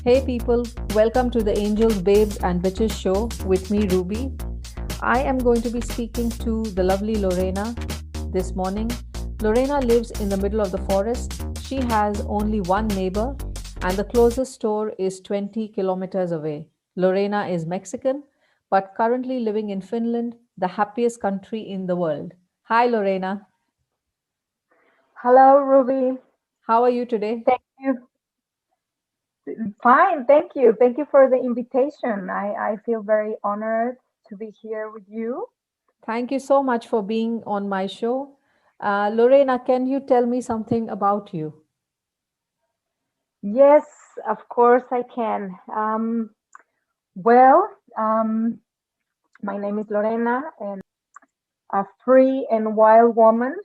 Hey people, welcome to the Angels, Babes, and Witches show with me, Ruby. I am going to be speaking to the lovely Lorena this morning. Lorena lives in the middle of the forest. She has only one neighbor, and the closest store is 20 kilometers away. Lorena is Mexican, but currently living in Finland, the happiest country in the world. Hi, Lorena. Hello, Ruby. How are you today? Thank you. Fine, thank you. Thank you for the invitation. I feel very honored to be here with you. Thank you so much for being on my show. Lorena, can you tell me something about you? Yes, of course I can. Well, um, my name is Lorena, and a free and wild woman,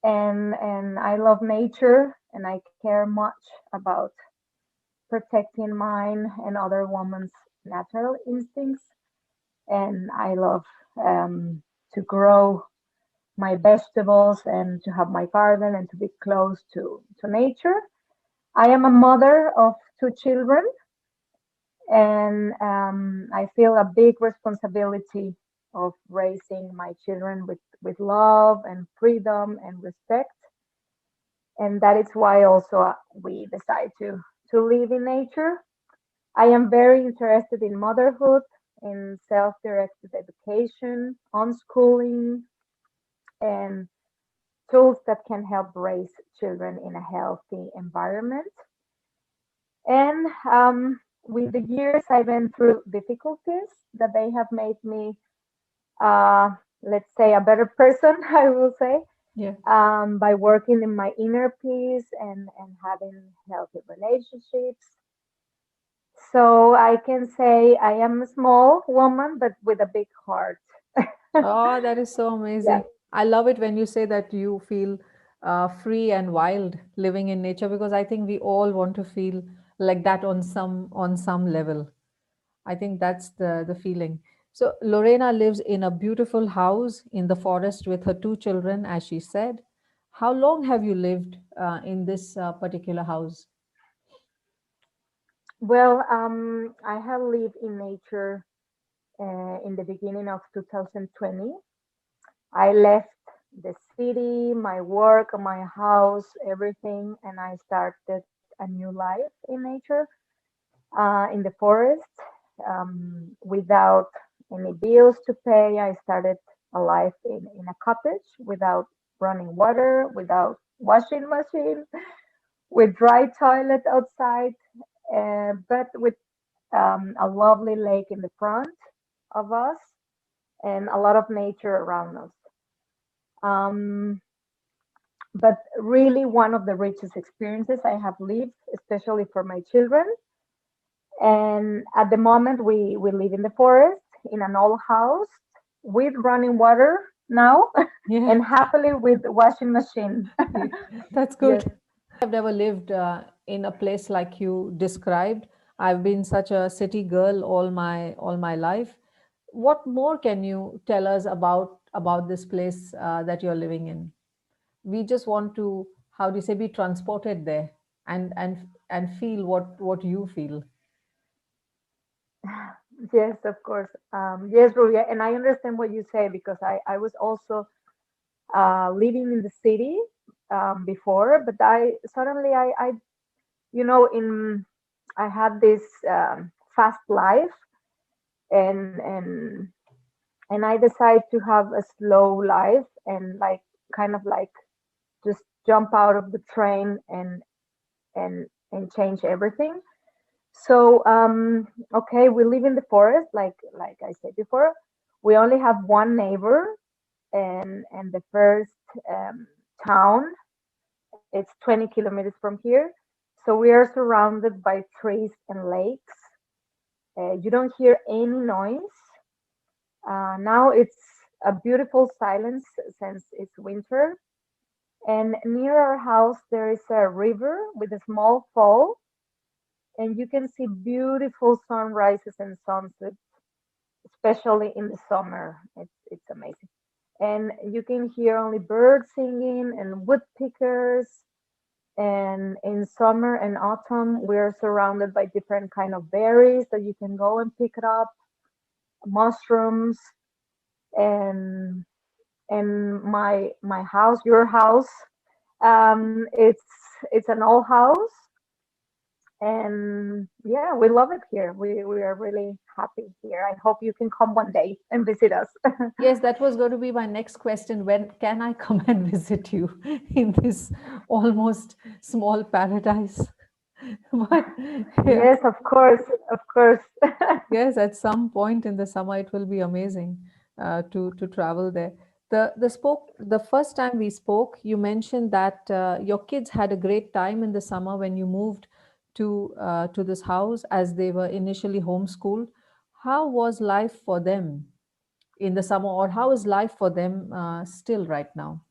and I love nature, and I care much about protecting mine and other women's natural instincts, and I love to grow my vegetables and to have my garden and to be close to nature. I am a mother of two children, and I feel a big responsibility of raising my children with love and freedom and respect. And that is why also we decide to live in nature. I am very interested in motherhood, in self-directed education, unschooling, and tools that can help raise children in a healthy environment. And with the years, I've been through difficulties that they have made me, uh, let's say, a better person, I will say, Yeah. by working in my inner peace and having healthy relationships. So I can say I am a small woman, but with a big heart. Oh, that is so Yeah. amazing. I love it when you say that you feel free and wild living in nature because I think we all want to feel like that on some level. I think that's the feeling. So Lorena lives in a beautiful house in the forest with her two children, as she said. How long have you lived in this particular house? Well, I have lived in nature in the beginning of 2020. I left the city, my work, my house, everything, and I started a new life in nature, in the forest, without any bills to pay. I started a life in a cottage without running water, without washing machine, with dry toilet outside, but with a lovely lake in the front of us and a lot of nature around us. Um, but really, one of the richest experiences I have lived, especially for my children. And at the moment, we live in the forest in an old house with running water now, Yeah, and happily with washing machine. that's Yes. good. I've never lived in a place like you described. I've been such a city girl all my life. What more can you tell us about this place that you're living in? We just want to, how do you say, be transported there and feel what you feel. Yes, of course. Yes, Rulia, and I understand what you say because I was also living in the city before, but I suddenly in I had this fast life, and and I decided to have a slow life and like kind of like just jump out of the train and change everything. So okay, we live in the forest, like I said before. We only have one neighbor, and the first um, town, it's 20 kilometers from here. So we are surrounded by trees and lakes. You don't hear any noise. Now it's a beautiful silence since it's winter. And near our house, there is a river with a small fall, and you can see beautiful sunrises and sunsets, especially in the summer. It's amazing. And you can hear only birds singing and woodpeckers. And in summer and autumn, we're surrounded by different kind of berries that you can go and pick it up, mushrooms, and my house, your house, it's an old house, and yeah, we love it here. We are really happy here. I hope you can come one day and visit us. Yes, that was going to be my next question. When can I come and visit you in this almost small paradise? But yeah, Yes, of course, of course. yes, at some point in the summer, it will be amazing to travel there. The first time we spoke, you mentioned that your kids had a great time in the summer when you moved to this house as they were initially homeschooled. How was life for them in the summer, or how is life for them still right now?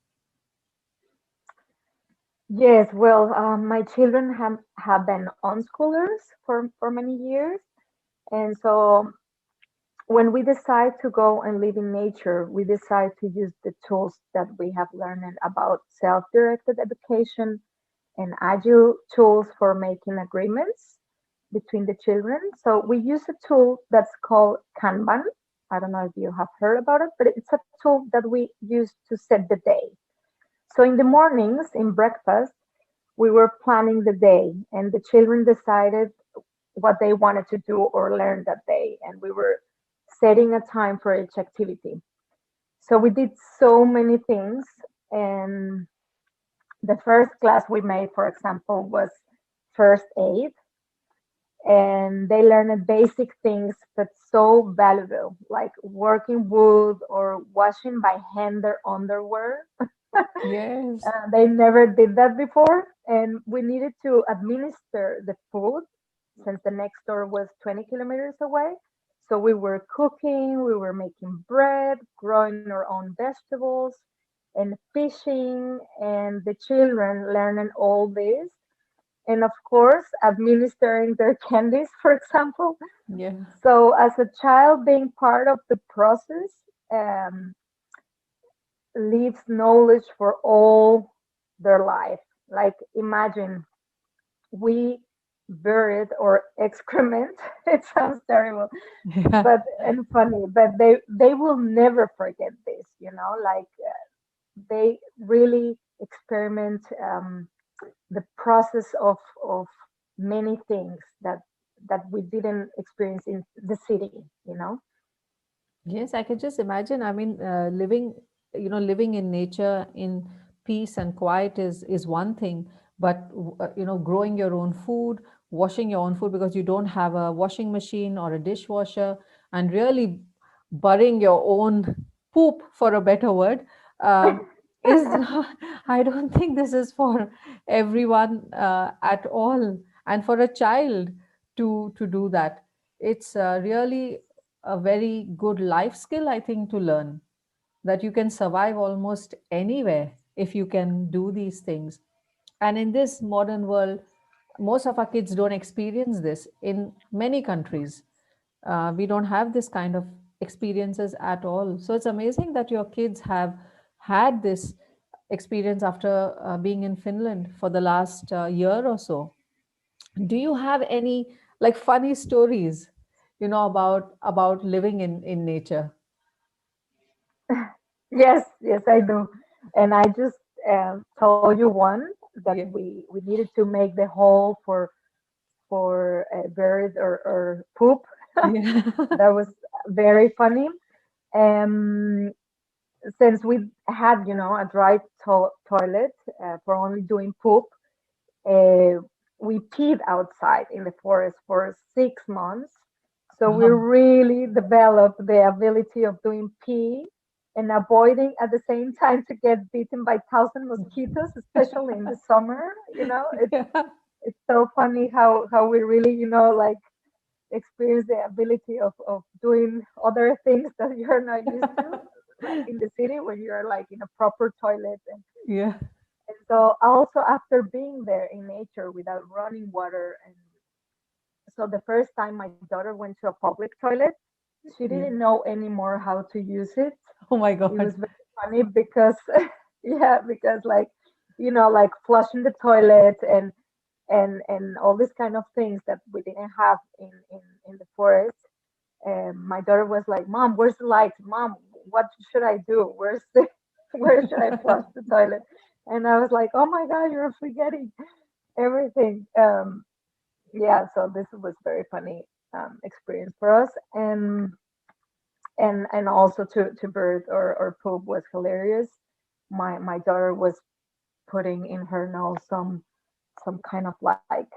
Yes, well, my children have been unschoolers for many years, and so when we decide to go and live in nature, we decide to use the tools that we have learned about self-directed education and agile tools for making agreements between the children. So we use a tool that's called Kanban. I don't know if you have heard about it, but it's a tool that we use to set the day. So in the mornings, in breakfast, we were planning the day, and the children decided what they wanted to do or learn that day, and we were setting a time for each activity. So we did so many things, and the first class we made, for example, was first aid, and they learned basic things but so valuable, like working wood or washing by hand their underwear. Yes. They never did that before, and we needed to administer the food since the next store was 20 kilometers away. So we were cooking, we were making bread, growing our own vegetables, and fishing, and the children learning all this. And of course, administering their candies, for example. Yeah. So, as a child, being part of the process um, leaves knowledge for all their life. Like, imagine we buried or excrement. It sounds terrible, Yeah. but and funny, but they will never forget this. Like they really experiment the process of many things that we didn't experience in the city. Yes, I can just imagine. I mean, living in nature in peace and quiet is one thing, but growing your own food, washing your own food because you don't have a washing machine or a dishwasher, and really burying your own poop, for a better word, um, is I don't think this is for everyone at all, and for a child to do that, it's really a very good life skill, I think, to learn that you can survive almost anywhere if you can do these things. And in this modern world, most of our kids don't experience this in many countries. We don't have this kind of experiences at all. So it's amazing that your kids have had this experience after being in Finland for the last year or so. Do you have any like funny stories, about living in nature? Yes, yes, I do. And I just told you one that Yeah. we needed to make the hole for birds or poop. Yeah. That was very funny. Um, since we had, a dry toilet for only doing poop, uh, we peed outside in the forest for 6 months. So we Wow. really developed the ability of doing pee and avoiding at the same time to get bitten by thousand mosquitoes, especially in the summer. Yeah. It's so funny how we really, like experience the ability of doing other things that you're not used to, like in the city when you're like in a proper toilet. Yeah. And so also after being there in nature without running water, and so the first time my daughter went to a public toilet, she Yeah. didn't know anymore how to use it. Oh my It was God. very funny because yeah, because like like flushing the toilet and all these kind of things that we didn't have in the forest. And my daughter was like, "Mom, where's the light? Mom, what should I do? Where's the where should I flush the toilet?" And I was like, "Oh my God, you're forgetting everything." Yeah, so this was very funny experience for us, and also to birth or poop was hilarious. My daughter was putting in her nose some kind of like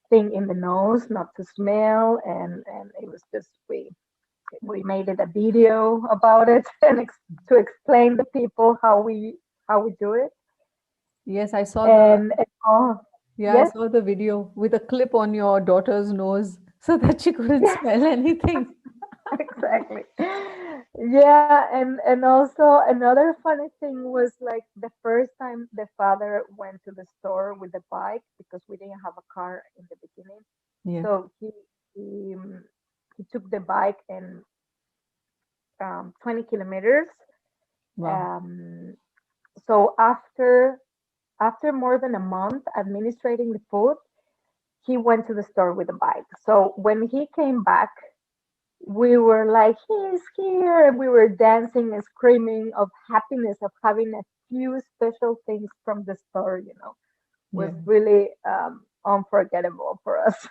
thing in the nose not to smell, and it was just we made it a video about it and to explain to people how we do it. Yes, I saw the And oh yeah, I yes. saw the video with a clip on your daughter's nose so that she couldn't Yes. smell anything. Exactly. Yeah, and also another funny thing was like the first time the father went to the store with the bike because we didn't have a car in the beginning. Yeah. So he um, he took the bike and 20 kilometers. Wow. Um, so after more than a month administrating the food, he went to the store with the bike. So when he came back, we were like, he's here. And we were dancing and screaming of happiness of having a few special things from the store, was Yeah. really unforgettable for us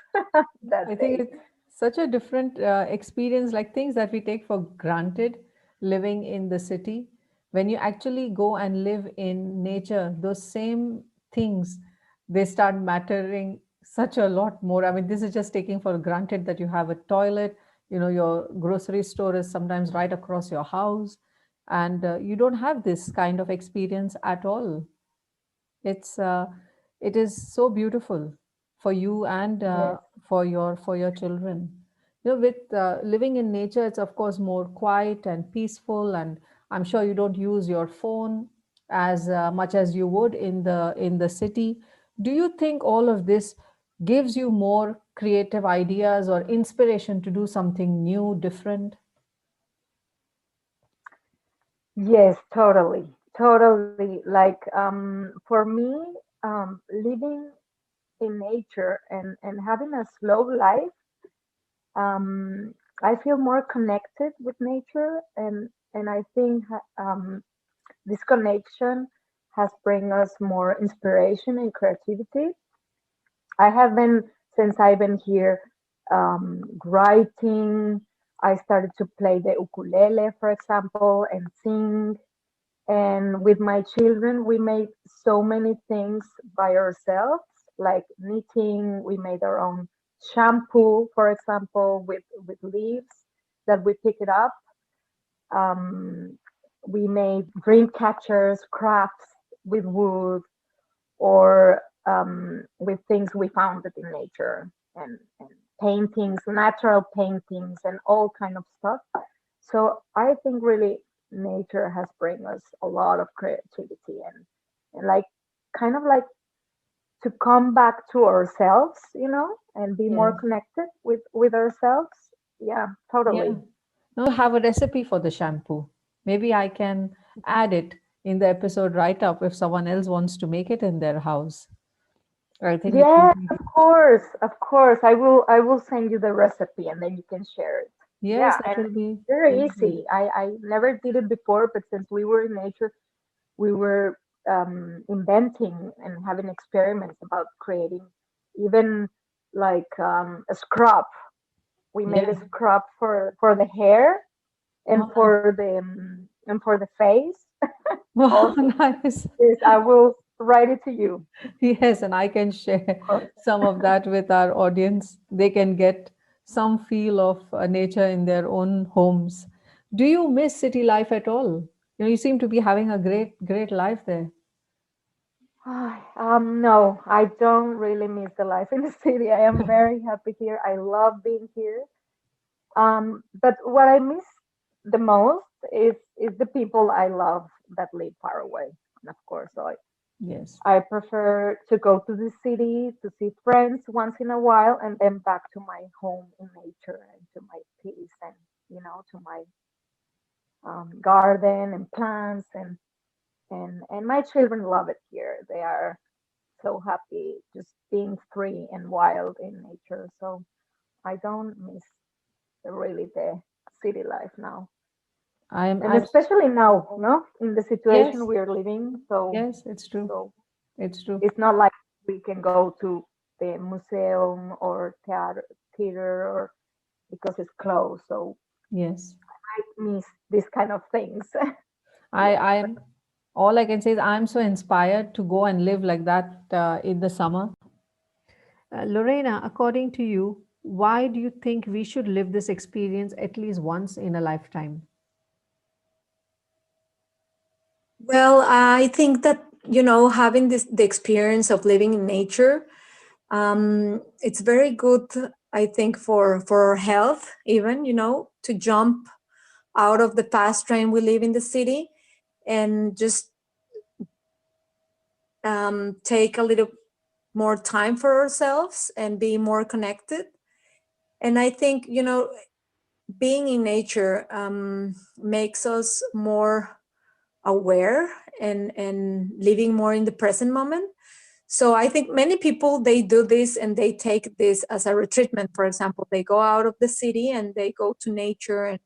that I think day. it's such a different experience, like things that we take for granted living in the city. When you actually go and live in nature, those same things, they start mattering such a lot more. I mean, this is just taking for granted that you have a toilet, your grocery store is sometimes right across your house, and you don't have this kind of experience at all. It's it is so beautiful for you and Yes. for your children. With living in nature, it's of course more quiet and peaceful, and I'm sure you don't use your phone as much as you would in the city. Do you think all of this gives you more creative ideas or inspiration to do something new, different? Yes, totally. Totally. Like for me, living in nature and having a slow life, I feel more connected with nature, and I think this connection has bring us more inspiration and creativity. I have been since I've been here writing. I started to play the ukulele, for example, and sing. And with my children, we made so many things by ourselves, like knitting. We made our own shampoo, for example, with leaves that we pick it up. Um, we made dream catchers, crafts with wood, or with things we found in nature, and paintings, natural paintings, and all kind of stuff. So I think really nature has bring us a lot of creativity and like kind of like to come back to ourselves, and be more Yes. connected with ourselves. Yeah, Yeah. totally. No, have a recipe for the shampoo. Maybe I can add it in the episode right up if someone else wants to make it in their house. I think it will Yes, be. of course, of course. I will send you the recipe and then you can share it. Yes, Yeah, it and will be very really good. easy. I never did it before, but since we were in nature, we were inventing and having experiments about creating even like a scrub. We made Yeah. a scrub for the hair and Oh, nice. for the face Wow, also. nice. Yes, I will write it to you, Yes, and I can share of course. some of that with our audience. They can get some feel of nature in their own homes. Do you miss city life at all? You seem to be having a great, great life there. No, I don't really miss the life in the city. I am very happy here. I love being here. But what I miss the most is the people I love that live far away. And of course, Yes. I prefer to go to the city to see friends once in a while and then back to my home in nature and to my peace and to my garden and plants and and my children love it here. They are so happy just being free and wild in nature. So I don't miss really the city life now, and I'm especially now, no, in the situation yes, we are living. So yes, it's true. so It's true. it's not like we can go to the museum or theater or because it's closed. So Yes. I miss these kind of things. Yeah. I'm all I can say is I'm so inspired to go and live like that in the summer. Lorena, according to you, why do you think we should live this experience at least once in a lifetime? Well, I think that, having the experience of living in nature, it's very good, I think, for our health, even, to jump out of the fast train we live in the city and just take a little more time for ourselves and be more connected. And I think, being in nature makes us more aware and living more in the present moment. So I think many people, they do this and they take this as a retreatment. For example, they go out of the city and they go to nature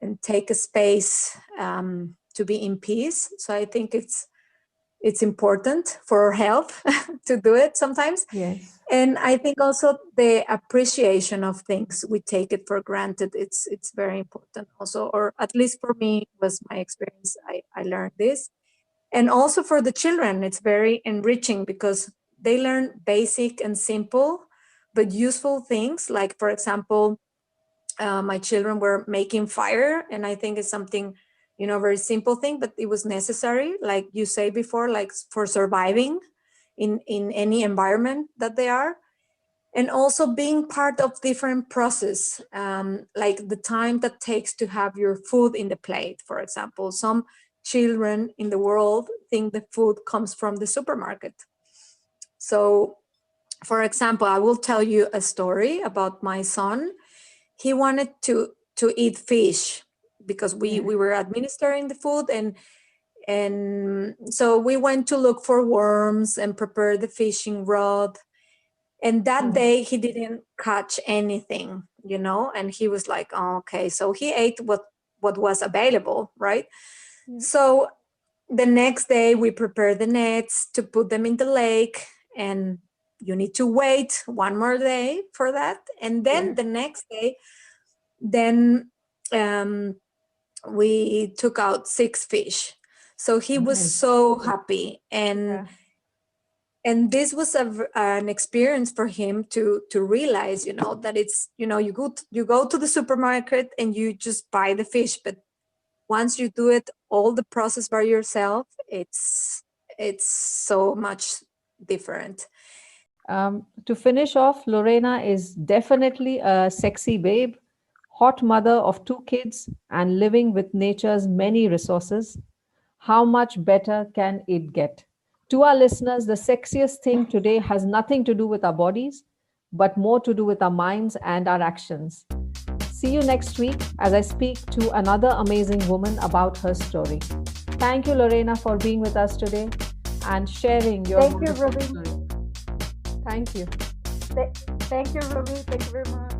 and take a space to be in peace. So I think it's important for our health to do it sometimes. Yes. And I think also the appreciation of things, we take it for granted. It's very important also, or at least for me was my experience. I learned this. And also for the children, it's very enriching because they learn basic and simple but useful things. Like, for example, my children were making fire, and I think it's something, very simple thing, but it was necessary, like you say before, like for surviving in any environment that they are. And also being part of different process, like the time that takes to have your food in the plate. For example, some children in the world think the food comes from the supermarket. So, for example, I will tell you a story about my son. He wanted to eat fish because we Yeah. we were administering the food, and so we went to look for worms and prepare the fishing rod. And that Yeah. day he didn't catch anything, and he was like, oh, okay. So he ate what was available, right? Yeah. So the next day we prepared the nets to put them in the lake, and you need to wait one more day for that. And Yeah. then the next day, then um, we took out 6 fish. So he was Nice. so happy, and Yeah. this was an experience for him to realize, that it's, you go to the supermarket and you just buy the fish, but once you do it all the process by yourself, it's so much different. To finish off, Lorena is definitely a sexy babe, hot mother of 2 kids, and living with nature's many resources. How much better can it get? To our listeners, the sexiest thing today has nothing to do with our bodies, but more to do with our minds and our actions. See you next week as I speak to another amazing woman about her story. Thank you, Lorena, for being with us today and sharing your Thank you, wonderful Ruby. story. Thank you. Thank you, Ruby. Thank you very much.